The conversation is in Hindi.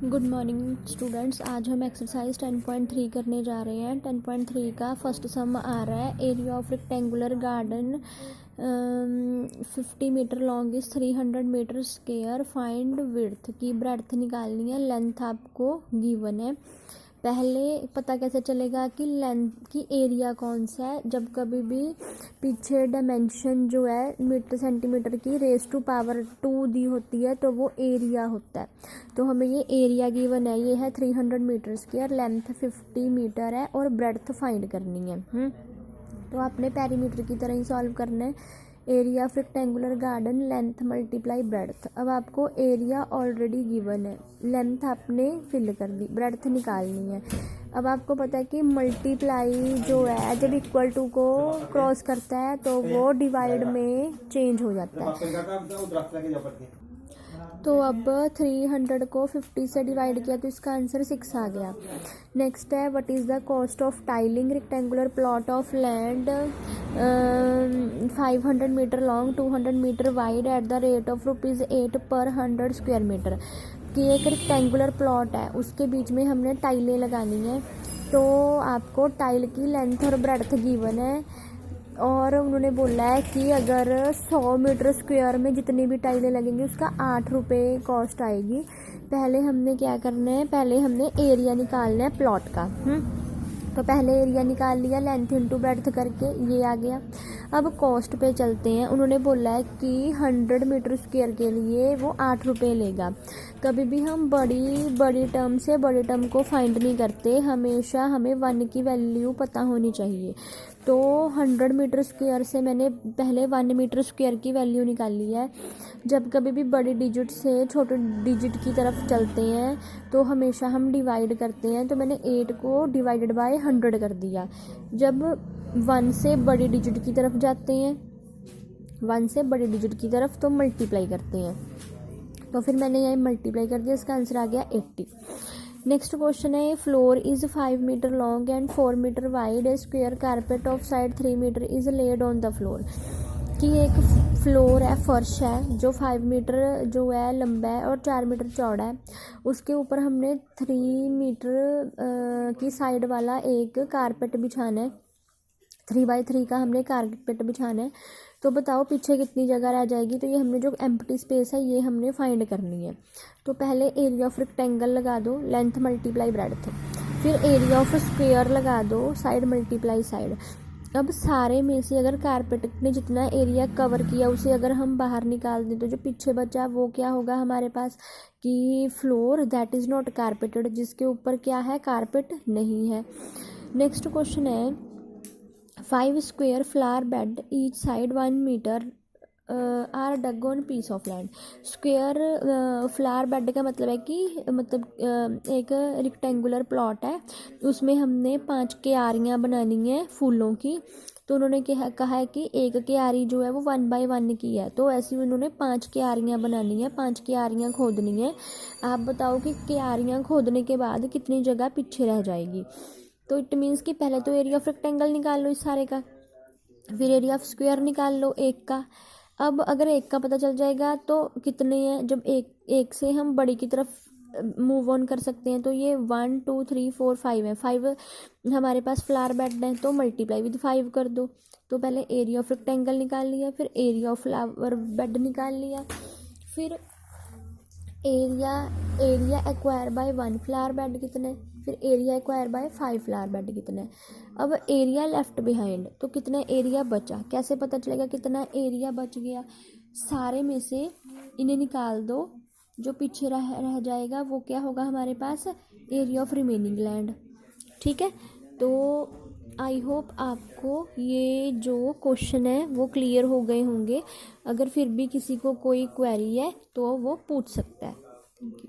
Good morning students. आज हम एक्सरसाइज 10.3 करने जा रहे हैं। 10.3 का फर्स्ट सम आ रहा है। Area of rectangular garden 50 metre long is 300 metre square. Find width की ब्रेड्थ निकालनी है। लेंथ आपको गिवन है। पहले पता कैसे चलेगा कि लेंथ की एरिया कौन सा है, जब कभी भी पीछे डायमेंशन जो है मीटर सेंटीमीटर की रेज टू पावर 2 दी होती है तो वो एरिया होता है। तो हमें ये एरिया गिवन है, ये है 300 मीटर स्क्वायर, लेंथ 50 मीटर है और ब्रेड्थ फाइंड करनी है। तो आपने पेरीमीटर की तरह ही सॉल्व करना है। Area of rectangular garden length multiply breadth. अब आपको एरिया ऑलरेडी गिवन है, लेंथ आपने फिल कर दी, ब्रेड्थ निकालनी है। अब आपको पता है कि मल्टीप्लाई जो है जब इक्वल टू को क्रॉस करता है तो वो डिवाइड में चेंज हो जाता है। तो अब 300 को 50 से डिवाइड किया तो इसका आंसर 6 आ गया। नेक्स्ट है what is the cost of tiling rectangular plot of land 500 metre long 200 metre wide at the rate of ₹8 per 100 square metre. कि एक रेक्टेंगुलर प्लॉट है, उसके बीच में हमने टाइलें लगानी है। तो आपको टाइल की लेंथ और ब्रेड्थ गिवन है और उन्होंने बोला है कि अगर 100 मीटर स्क्वायर में जितनी भी टाइलें लगेंगी उसका 8 रुपये कॉस्ट आएगी। पहले हमने क्या करना है, पहले हमने एरिया निकालना है प्लॉट का। तो पहले एरिया निकाल लिया, लेंथ इंटू ब्रेड्थ करके ये आ गया। अब कॉस्ट पे चलते हैं। उन्होंने बोला है कि 100 मीटर स्क्वायर के लिए वो 8 रुपये लेगा। कभी भी हम बड़ी टर्म से बड़ी टर्म को फाइंड नहीं करते, हमेशा हमें 1 की वैल्यू पता होनी चाहिए। तो 100 मीटर स्क्वायर से मैंने पहले 1 मीटर स्क्वायर की वैल्यू निकाली है। जब कभी भी बड़ी डिजिट से छोटे डिजिट की तरफ चलते हैं तो हमेशा हम डिवाइड करते हैं। तो मैंने 8 को डिवाइडेड बाय 100 कर दिया। जब 1 से बड़ी डिजिट की तरफ जाते हैं, 1 से बड़ी डिजिट की तरफ, तो मल्टीप्लाई करते हैं। तो फिर मैंने यहाँ मल्टीप्लाई कर दिया, इसका आंसर आ गया 80। नेक्स्ट क्वेश्चन है floor is 5 metre long and 4 metre wide. A square carpet of side 3 metre is laid on the floor. कि एक फ्लोर है, फर्श है जो 5 मीटर जो है लंबा है और 4 मीटर चौड़ा है। उसके ऊपर हमने 3 मीटर की साइड वाला एक कारपेट बिछाना है। 3x3 का हमने कारपेट बिछाना है। तो बताओ पीछे कितनी जगह रह जाएगी। तो ये हमने जो एम्प्टी स्पेस है ये हमने फाइंड करनी है। तो पहले एरिया ऑफ रेक्टेंगल लगा दो, लेंथ मल्टीप्लाई ब्रेड्थ। फिर एरिया ऑफ स्क्वायर लगा दो, साइड मल्टीप्लाई साइड। अब सारे में से अगर कारपेट ने जितना एरिया कवर किया उसे अगर हम बाहर निकाल दें तो जो पीछे बचा वो क्या होगा हमारे पास कि floor that is not carpeted, जिसके ऊपर क्या है, कारपेट नहीं है। नेक्स्ट क्वेश्चन है 5 square flower bed each side 1 metre are dug on piece of land. Square flower bed का मतलब है कि एक रेक्टेंगुलर प्लॉट है, उसमें हमने 5 क्यारियाँ बनानी है फूलों की। तो उन्होंने कहा है कि एक क्यारी जो है वो 1 बाय 1 की है। तो ऐसी उन्होंने 5 क्यारियाँ बनानी है, 5 क्यारियाँ खोदनी है। आप बताओ कि क्यारियाँ खोदने के बाद कितनी जगह पीछे रह जाएगी। तो इट मीन्स कि पहले तो एरिया ऑफ रेक्टेंगल निकाल लो इस सारे का, फिर एरिया ऑफ स्क्वायर निकाल लो एक का। अब अगर एक का पता चल जाएगा तो कितने हैं, जब एक से हम बड़ी की तरफ मूव ऑन कर सकते हैं। तो ये 1 2 3 4 5 है। 5 हमारे पास फ्लावर बेड है तो मल्टीप्लाई विद 5 कर दो। तो पहले एरिया ऑफ रेक्टेंगल निकाल लिया, फिर एरिया ऑफ फ्लावर बेड निकाल लिया, फिर area acquire by 1 flower bed कितने, फिर area acquire by 5 flower bed कितने। अब एरिया लेफ्ट बिहाइंड, तो कितना एरिया बचा, कैसे पता चलेगा कितना एरिया बच गया। सारे में से इन्हें निकाल दो, जो पीछे रह जाएगा वो क्या होगा हमारे पास, एरिया ऑफ रिमेनिंग लैंड। ठीक है। तो आई होप आपको ये जो क्वेश्चन है वो क्लियर हो गए होंगे। अगर फिर भी किसी को कोई क्वेरी है तो वो पूछ सकता है। Thank you.